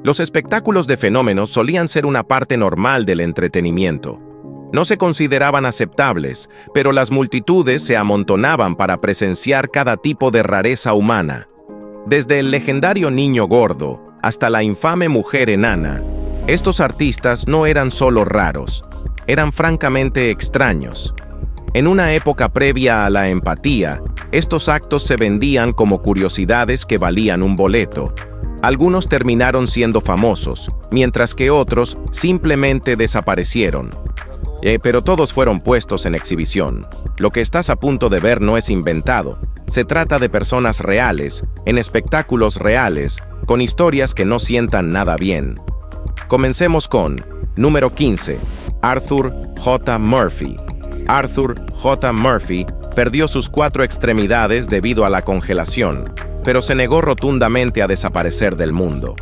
Los espectáculos de fenómenos solían ser una parte normal del entretenimiento. No se consideraban aceptables, pero las multitudes se amontonaban para presenciar cada tipo de rareza humana. Desde el legendario niño gordo hasta la infame mujer enana, estos artistas no eran solo raros, eran francamente extraños. En una época previa a la empatía, estos actos se vendían como curiosidades que valían un boleto. Algunos terminaron siendo famosos, mientras que otros simplemente desaparecieron. Pero todos fueron puestos en exhibición. Lo que estás a punto de ver no es inventado. Se trata de personas reales, en espectáculos reales, con historias que no sientan nada bien. Comencemos con número 15, Arthur J. Murphy. Arthur J. Murphy perdió sus 4 extremidades debido a la congelación, pero se negó rotundamente a desaparecer del mundo.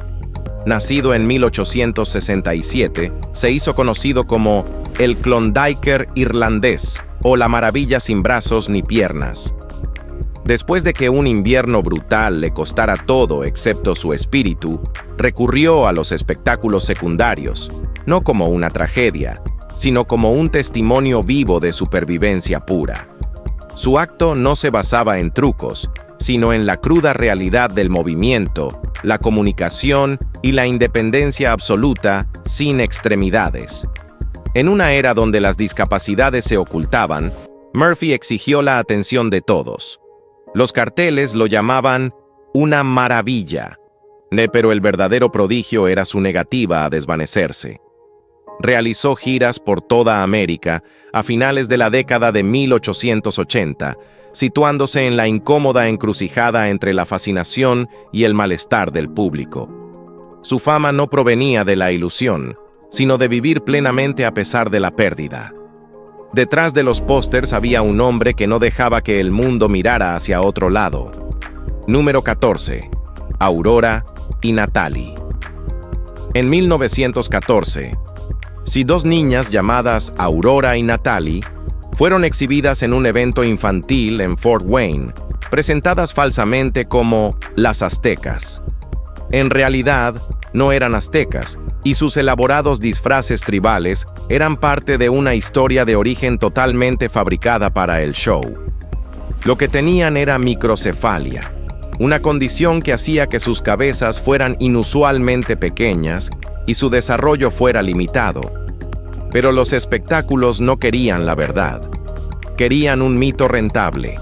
Nacido en 1867, se hizo conocido como el Klondiker irlandés o la maravilla sin brazos ni piernas. Después de que un invierno brutal le costara todo excepto su espíritu, recurrió a los espectáculos secundarios, no como una tragedia, sino como un testimonio vivo de supervivencia pura. Su acto no se basaba en trucos, sino en la cruda realidad del movimiento, la comunicación y la independencia absoluta sin extremidades. En una era donde las discapacidades se ocultaban, Murphy exigió la atención de todos. Los carteles lo llamaban una maravilla, pero el verdadero prodigio era su negativa a desvanecerse. Realizó giras por toda América a finales de la década de 1880, situándose en la incómoda encrucijada entre la fascinación y el malestar del público. Su fama no provenía de la ilusión, sino de vivir plenamente a pesar de la pérdida. Detrás de los pósters había un hombre que no dejaba que el mundo mirara hacia otro lado. Número 14. Aurora y Natalie. En 1914, si 2 niñas llamadas Aurora y Natalie fueron exhibidas en un evento infantil en Fort Wayne, presentadas falsamente como las aztecas. En realidad, no eran aztecas, y sus elaborados disfraces tribales eran parte de una historia de origen totalmente fabricada para el show. Lo que tenían era microcefalia, una condición que hacía que sus cabezas fueran inusualmente pequeñas y su desarrollo fuera limitado. Pero los espectáculos no querían la verdad. Querían un mito rentable.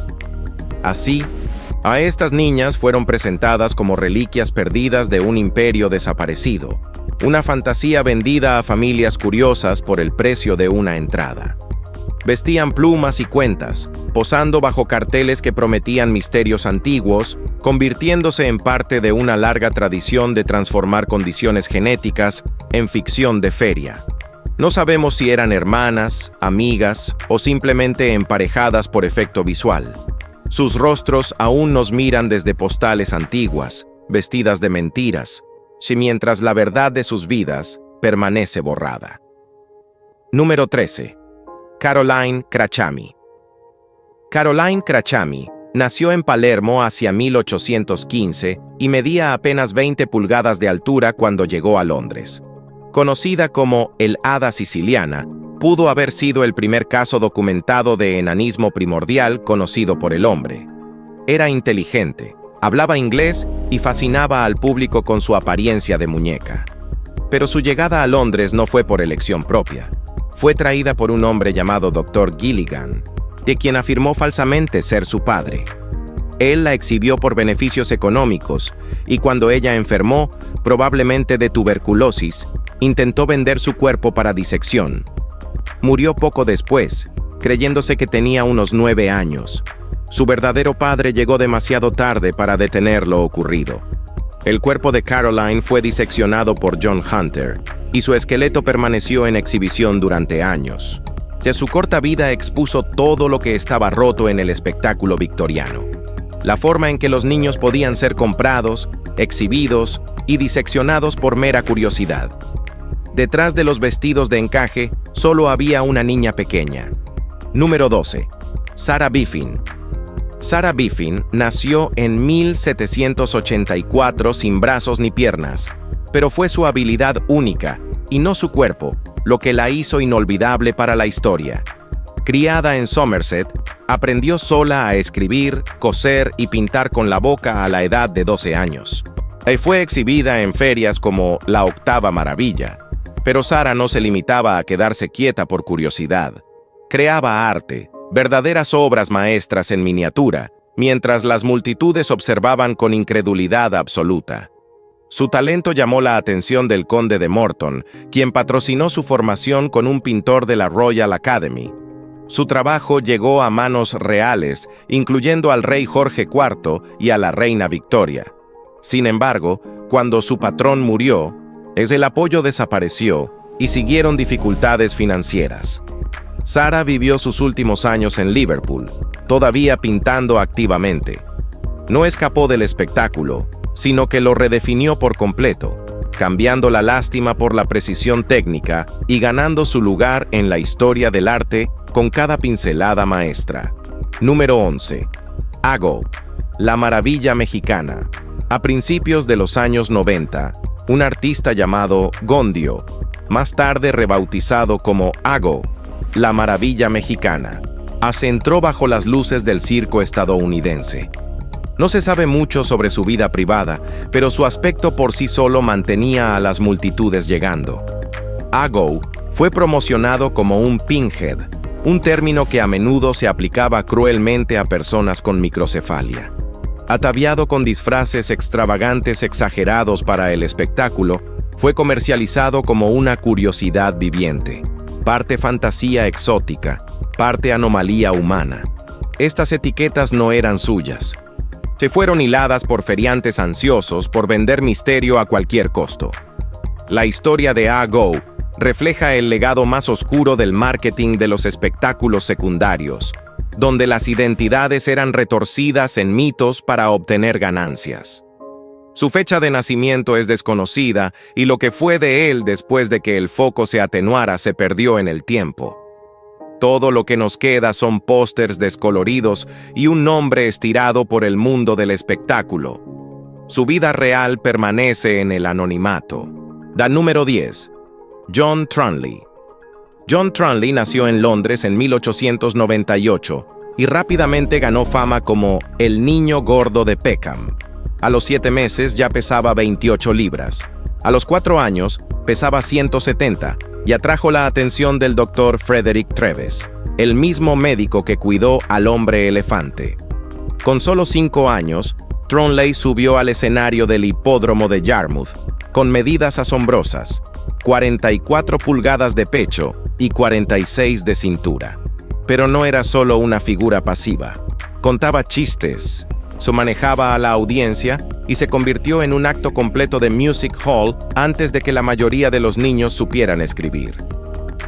Así, a estas niñas fueron presentadas como reliquias perdidas de un imperio desaparecido, una fantasía vendida a familias curiosas por el precio de una entrada. Vestían plumas y cuentas, posando bajo carteles que prometían misterios antiguos, convirtiéndose en parte de una larga tradición de transformar condiciones genéticas en ficción de feria. No sabemos si eran hermanas, amigas o simplemente emparejadas por efecto visual. Sus rostros aún nos miran desde postales antiguas, vestidas de mentiras, mientras la verdad de sus vidas permanece borrada. Número 13. Caroline Crachami. Caroline Crachami nació en Palermo hacia 1815 y medía apenas 20 pulgadas de altura cuando llegó a Londres. Conocida como el Hada Siciliana, pudo haber sido el primer caso documentado de enanismo primordial conocido por el hombre. Era inteligente, hablaba inglés y fascinaba al público con su apariencia de muñeca. Pero su llegada a Londres no fue por elección propia. Fue traída por un hombre llamado Dr. Gilligan, de quien afirmó falsamente ser su padre. Él la exhibió por beneficios económicos y cuando ella enfermó, probablemente de tuberculosis, intentó vender su cuerpo para disección. Murió poco después, creyéndose que tenía unos 9 años. Su verdadero padre llegó demasiado tarde para detener lo ocurrido. El cuerpo de Caroline fue diseccionado por John Hunter y su esqueleto permaneció en exhibición durante años. De su corta vida expuso todo lo que estaba roto en el espectáculo victoriano. La forma en que los niños podían ser comprados, exhibidos y diseccionados por mera curiosidad. Detrás de los vestidos de encaje, solo había una niña pequeña. Número 12. Sarah Biffin. Sarah Biffin nació en 1784 sin brazos ni piernas, pero fue su habilidad única, y no su cuerpo, lo que la hizo inolvidable para la historia. Criada en Somerset, aprendió sola a escribir, coser y pintar con la boca a la edad de 12 años. Fue exhibida en ferias como la Octava Maravilla, pero Sara no se limitaba a quedarse quieta por curiosidad. Creaba arte, verdaderas obras maestras en miniatura, mientras las multitudes observaban con incredulidad absoluta. Su talento llamó la atención del conde de Morton, quien patrocinó su formación con un pintor de la Royal Academy. Su trabajo llegó a manos reales, incluyendo al rey Jorge IV y a la reina Victoria. Sin embargo, cuando su patrón murió, el apoyo desapareció y siguieron dificultades financieras. Sara vivió sus últimos años en Liverpool, todavía pintando activamente. No escapó del espectáculo, sino que lo redefinió por completo, cambiando la lástima por la precisión técnica y ganando su lugar en la historia del arte con cada pincelada maestra. Número 11. Ago, la maravilla mexicana. A principios de los años 90, un artista llamado Gondio, más tarde rebautizado como Ago, la maravilla mexicana, entró bajo las luces del circo estadounidense. No se sabe mucho sobre su vida privada, pero su aspecto por sí solo mantenía a las multitudes llegando. Ago fue promocionado como un pinhead, un término que a menudo se aplicaba cruelmente a personas con microcefalia. Ataviado con disfraces extravagantes exagerados para el espectáculo, fue comercializado como una curiosidad viviente, parte fantasía exótica, parte anomalía humana. Estas etiquetas no eran suyas. Se fueron hiladas por feriantes ansiosos por vender misterio a cualquier costo. La historia de Ago refleja el legado más oscuro del marketing de los espectáculos secundarios, donde las identidades eran retorcidas en mitos para obtener ganancias. Su fecha de nacimiento es desconocida y lo que fue de él después de que el foco se atenuara se perdió en el tiempo. Todo lo que nos queda son pósters descoloridos y un nombre estirado por el mundo del espectáculo. Su vida real permanece en el anonimato. Número 10. John Trunley. John Trunley nació en Londres en 1898 y rápidamente ganó fama como el niño gordo de Peckham. A los 7 meses ya pesaba 28 libras. A los 4 años pesaba 170 y atrajo la atención del doctor Frederick Treves, el mismo médico que cuidó al hombre elefante. Con solo 5 años, Trunley subió al escenario del hipódromo de Yarmouth, con medidas asombrosas: 44 pulgadas de pecho y 46 de cintura. Pero no era solo una figura pasiva. Contaba chistes, manejaba a la audiencia y se convirtió en un acto completo de music hall antes de que la mayoría de los niños supieran escribir.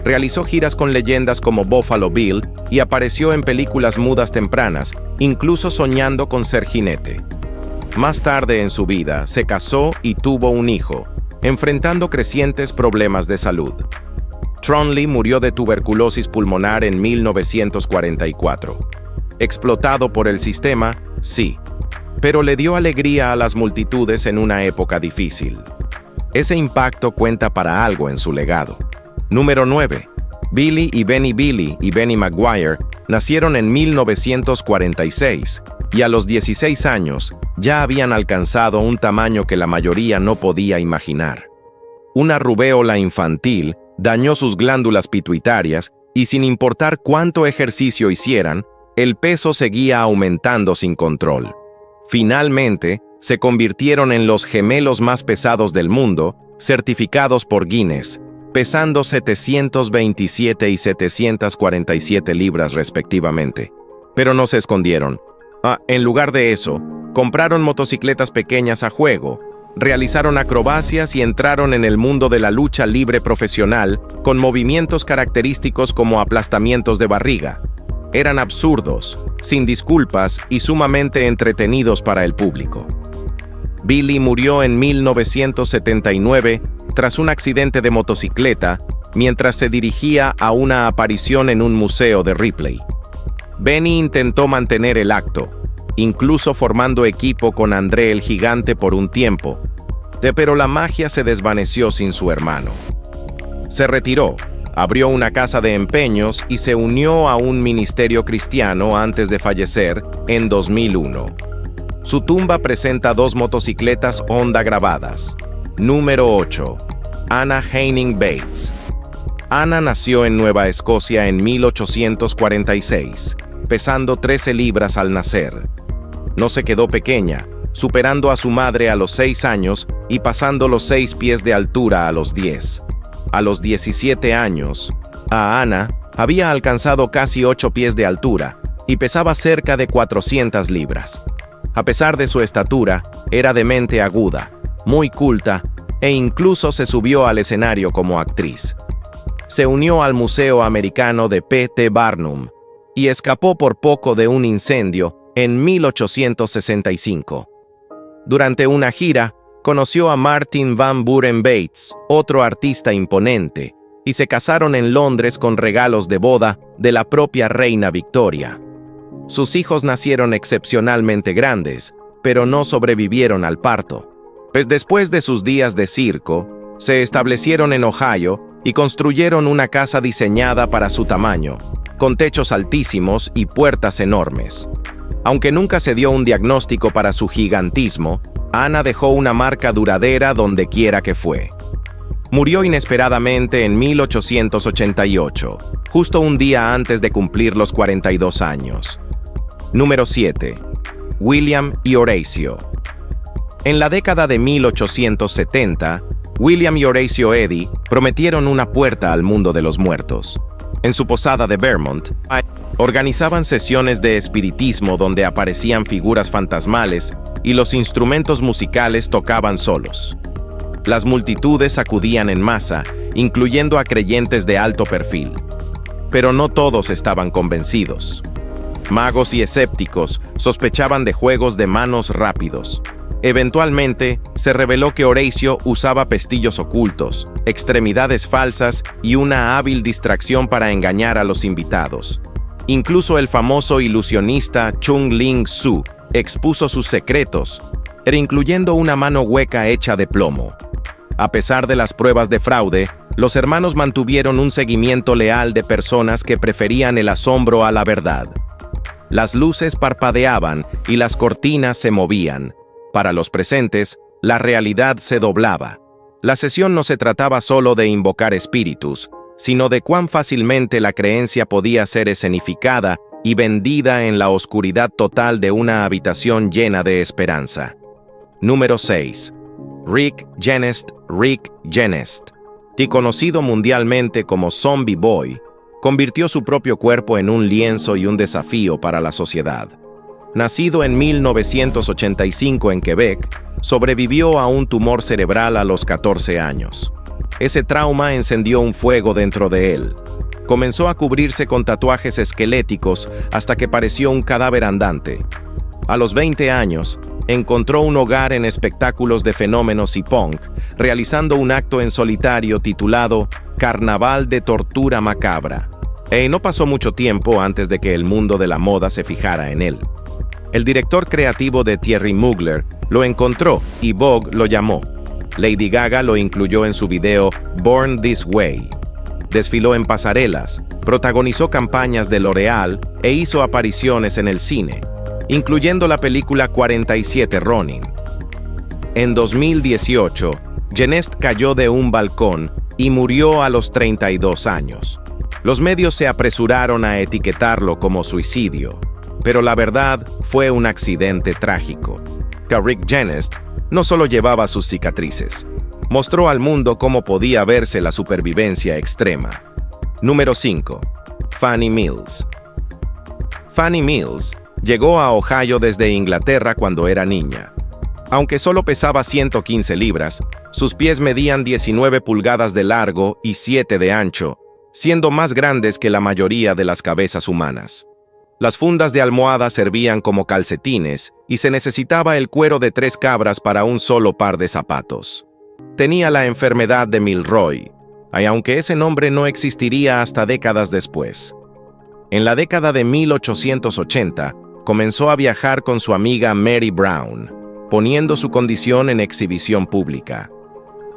Realizó giras con leyendas como Buffalo Bill y apareció en películas mudas tempranas, incluso soñando con ser jinete. Más tarde en su vida, se casó y tuvo un hijo, enfrentando crecientes problemas de salud. Trunley murió de tuberculosis pulmonar en 1944. Explotado por el sistema, sí, pero le dio alegría a las multitudes en una época difícil. Ese impacto cuenta para algo en su legado. Número 9. Billy y Benny Maguire nacieron en 1946 y a los 16 años ya habían alcanzado un tamaño que la mayoría no podía imaginar. Una rubéola infantil dañó sus glándulas pituitarias y sin importar cuánto ejercicio hicieran, el peso seguía aumentando sin control. Finalmente, se convirtieron en los gemelos más pesados del mundo, certificados por Guinness, pesando 727 y 747 libras respectivamente. Pero no se escondieron. En lugar de eso, compraron motocicletas pequeñas a juego, realizaron acrobacias y entraron en el mundo de la lucha libre profesional con movimientos característicos como aplastamientos de barriga. Eran absurdos, sin disculpas y sumamente entretenidos para el público. Billy murió en 1979 tras un accidente de motocicleta mientras se dirigía a una aparición en un museo de Ripley. Benny intentó mantener el acto, incluso formando equipo con André el Gigante por un tiempo, Pero la magia se desvaneció sin su hermano. Se retiró, abrió una casa de empeños y se unió a un ministerio cristiano antes de fallecer en 2001. Su tumba presenta 2 motocicletas Honda grabadas. Número 8. Anna Heyning Bates. Anna nació en Nueva Escocia en 1846, pesando 13 libras al nacer. No se quedó pequeña, superando a su madre a los 6 años y pasando los 6 pies de altura a los 10. A los 17 años, Anna había alcanzado casi 8 pies de altura y pesaba cerca de 400 libras. A pesar de su estatura, era de mente aguda, muy culta e incluso se subió al escenario como actriz. Se unió al Museo Americano de P.T. Barnum y escapó por poco de un incendio en 1865. Durante una gira, conoció a Martin Van Buren Bates, otro artista imponente, y se casaron en Londres con regalos de boda de la propia reina Victoria. Sus hijos nacieron excepcionalmente grandes, pero no sobrevivieron al parto. Pues después de sus días de circo, se establecieron en Ohio y construyeron una casa diseñada para su tamaño, con techos altísimos y puertas enormes. Aunque nunca se dio un diagnóstico para su gigantismo, Anna dejó una marca duradera donde quiera que fue. Murió inesperadamente en 1888, justo un día antes de cumplir los 42 años. Número 7. William y Horatio. En la década de 1870, William y Horatio Eddy prometieron una puerta al mundo de los muertos. En su posada de Vermont, organizaban sesiones de espiritismo donde aparecían figuras fantasmales y los instrumentos musicales tocaban solos. Las multitudes acudían en masa, incluyendo a creyentes de alto perfil. Pero no todos estaban convencidos. Magos y escépticos sospechaban de juegos de manos rápidos. Eventualmente, se reveló que Horatio usaba pestillos ocultos, extremidades falsas y una hábil distracción para engañar a los invitados. Incluso el famoso ilusionista Chung Ling Soo expuso sus secretos, incluyendo una mano hueca hecha de plomo. A pesar de las pruebas de fraude, los hermanos mantuvieron un seguimiento leal de personas que preferían el asombro a la verdad. Las luces parpadeaban y las cortinas se movían. Para los presentes, la realidad se doblaba. La sesión no se trataba solo de invocar espíritus, sino de cuán fácilmente la creencia podía ser escenificada y vendida en la oscuridad total de una habitación llena de esperanza. Número 6. Rick Genest. Y conocido mundialmente como Zombie Boy, convirtió su propio cuerpo en un lienzo y un desafío para la sociedad. Nacido en 1985 en Quebec, sobrevivió a un tumor cerebral a los 14 años. Ese trauma encendió un fuego dentro de él. Comenzó a cubrirse con tatuajes esqueléticos hasta que pareció un cadáver andante. A los 20 años, encontró un hogar en espectáculos de fenómenos y punk, realizando un acto en solitario titulado Carnaval de Tortura Macabra. No pasó mucho tiempo antes de que el mundo de la moda se fijara en él. El director creativo de Thierry Mugler lo encontró y Vogue lo llamó. Lady Gaga lo incluyó en su video Born This Way. Desfiló en pasarelas, protagonizó campañas de L'Oréal e hizo apariciones en el cine, incluyendo la película 47 Ronin. En 2018, Genest cayó de un balcón y murió a los 32 años. Los medios se apresuraron a etiquetarlo como suicidio, pero la verdad fue un accidente trágico. Rick Genest no solo llevaba sus cicatrices, mostró al mundo cómo podía verse la supervivencia extrema. Número 5. Fanny Mills. Fanny Mills llegó a Ohio desde Inglaterra cuando era niña. Aunque solo pesaba 115 libras, sus pies medían 19 pulgadas de largo y 7 de ancho, siendo más grandes que la mayoría de las cabezas humanas. Las fundas de almohada servían como calcetines y se necesitaba el cuero de 3 cabras para un solo par de zapatos. Tenía la enfermedad de Milroy, aunque ese nombre no existiría hasta décadas después. En la década de 1880, comenzó a viajar con su amiga Mary Brown. poniendo su condición en exhibición pública.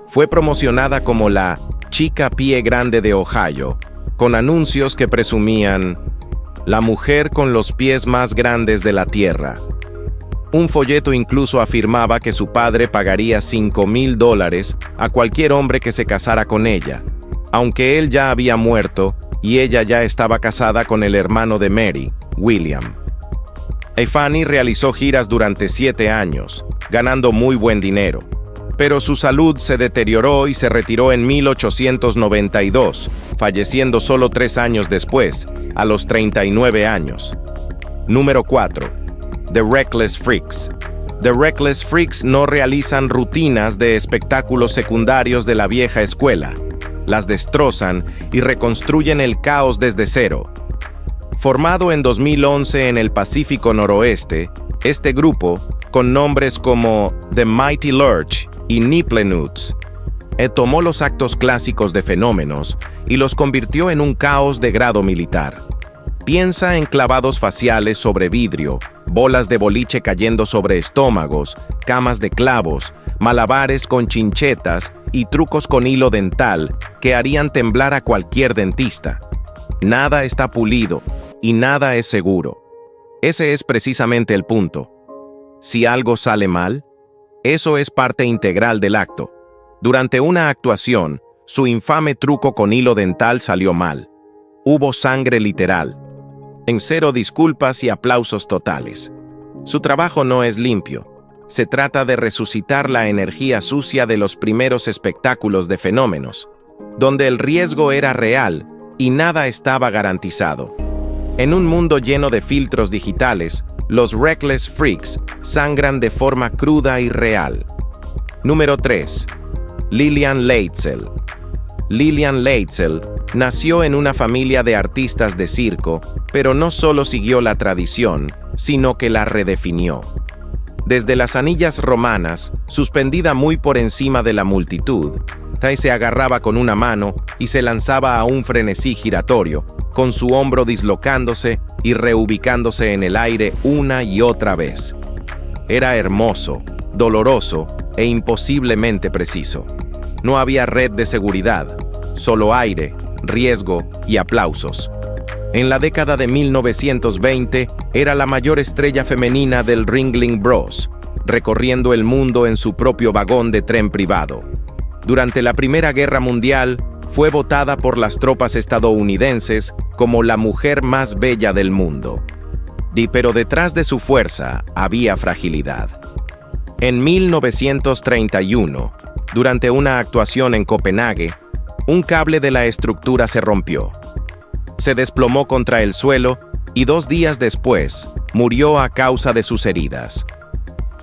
Fue promocionada como la chica pie grande de Ohio, con anuncios que presumían la mujer con los pies más grandes de la tierra. Un folleto incluso afirmaba que su padre pagaría $5,000 a cualquier hombre que se casara con ella, aunque él ya había muerto y ella ya estaba casada con el hermano de Mary, William. Fanny realizó giras durante 7 años, ganando muy buen dinero, pero su salud se deterioró y se retiró en 1892, falleciendo solo 3 años después, a los 39 años. Número 4. The Reckless Freaks. The Reckless Freaks no realizan rutinas de espectáculos secundarios de la vieja escuela. Las destrozan y reconstruyen el caos desde cero. Formado en 2011 en el Pacífico Noroeste, este grupo, con nombres como The Mighty Lurch y Niplenuts, tomó los actos clásicos de fenómenos y los convirtió en un caos de grado militar. Piensa en clavados faciales sobre vidrio, bolas de boliche cayendo sobre estómagos, camas de clavos, malabares con chinchetas y trucos con hilo dental que harían temblar a cualquier dentista. Nada está pulido y nada es seguro. Ese es precisamente el punto. Si algo sale mal, eso es parte integral del acto. Durante una actuación, su infame truco con hilo dental salió mal. Hubo sangre literal. En cero disculpas y aplausos totales. Su trabajo no es limpio. Se trata de resucitar la energía sucia de los primeros espectáculos de fenómenos, donde el riesgo era real y nada estaba garantizado. En un mundo lleno de filtros digitales, los Reckless Freaks sangran de forma cruda y real. Número 3. Lillian Leitzel. Lillian Leitzel nació en una familia de artistas de circo, pero no solo siguió la tradición, sino que la redefinió. Desde las anillas romanas, suspendida muy por encima de la multitud, Tai se agarraba con una mano y se lanzaba a un frenesí giratorio, con su hombro dislocándose y reubicándose en el aire una y otra vez. Era hermoso, doloroso e imposiblemente preciso. No había red de seguridad, solo aire, riesgo y aplausos. En la década de 1920, era la mayor estrella femenina del Ringling Bros, recorriendo el mundo en su propio vagón de tren privado. Durante la Primera Guerra Mundial, fue votada por las tropas estadounidenses como la mujer más bella del mundo. Pero detrás de su fuerza había fragilidad. En 1931, durante una actuación en Copenhague, un cable de la estructura se rompió. Se desplomó contra el suelo y 2 días después murió a causa de sus heridas.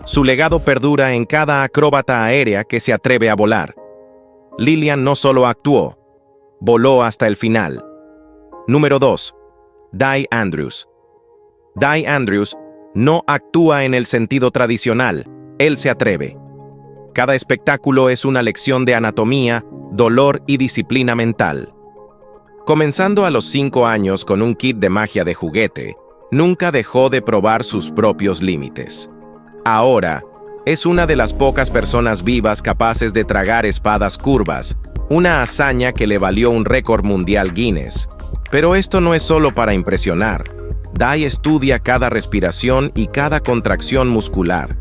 Su legado perdura en cada acróbata aérea que se atreve a volar. Lillian no solo actuó, voló hasta el final. Número 2. Dai Andrews. Dai Andrews no actúa en el sentido tradicional, él se atreve. Cada espectáculo es una lección de anatomía, dolor y disciplina mental. Comenzando a los 5 años con un kit de magia de juguete, nunca dejó de probar sus propios límites. Ahora, es una de las pocas personas vivas capaces de tragar espadas curvas, una hazaña que le valió un récord mundial Guinness. Pero esto no es solo para impresionar. Dai estudia cada respiración y cada contracción muscular.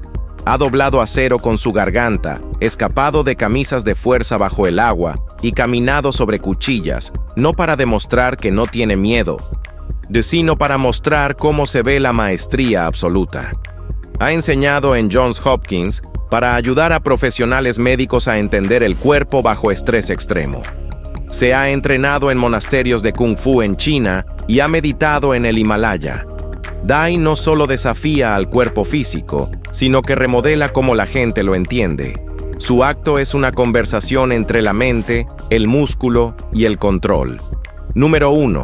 Ha doblado acero con su garganta, escapado de camisas de fuerza bajo el agua y caminado sobre cuchillas, no para demostrar que no tiene miedo, sino para mostrar cómo se ve la maestría absoluta. Ha enseñado en Johns Hopkins para ayudar a profesionales médicos a entender el cuerpo bajo estrés extremo. Se ha entrenado en monasterios de Kung Fu en China y ha meditado en el Himalaya. Dai no solo desafía al cuerpo físico, sino que remodela cómo la gente lo entiende. Su acto es una conversación entre la mente, el músculo y el control. Número 1.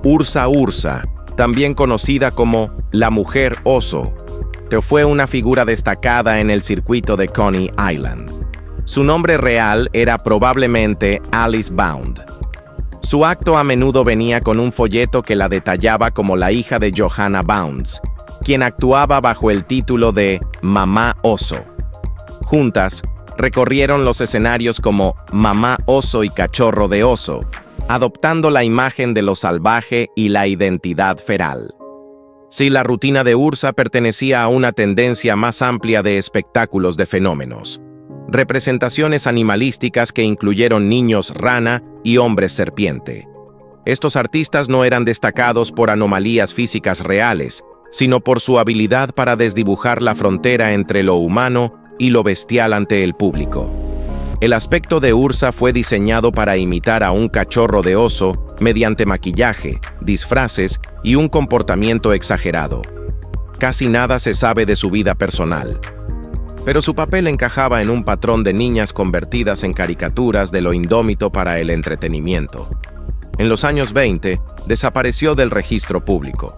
Ursa Ursa, también conocida como la mujer oso, que fue una figura destacada en el circuito de Coney Island. Su nombre real era probablemente Alice Bound. Su acto a menudo venía con un folleto que la detallaba como la hija de Johanna Bounds, quien actuaba bajo el título de Mamá Oso. Juntas, recorrieron los escenarios como Mamá Oso y Cachorro de Oso, adoptando la imagen de lo salvaje y la identidad feral. Sí, la rutina de Ursa pertenecía a una tendencia más amplia de espectáculos de fenómenos. Representaciones animalísticas que incluyeron niños rana y hombres serpiente. Estos artistas no eran destacados por anomalías físicas reales, sino por su habilidad para desdibujar la frontera entre lo humano y lo bestial ante el público. El aspecto de Ursa fue diseñado para imitar a un cachorro de oso mediante maquillaje, disfraces y un comportamiento exagerado. Casi nada se sabe de su vida personal, pero su papel encajaba en un patrón de niñas convertidas en caricaturas de lo indómito para el entretenimiento. En los años 20, desapareció del registro público.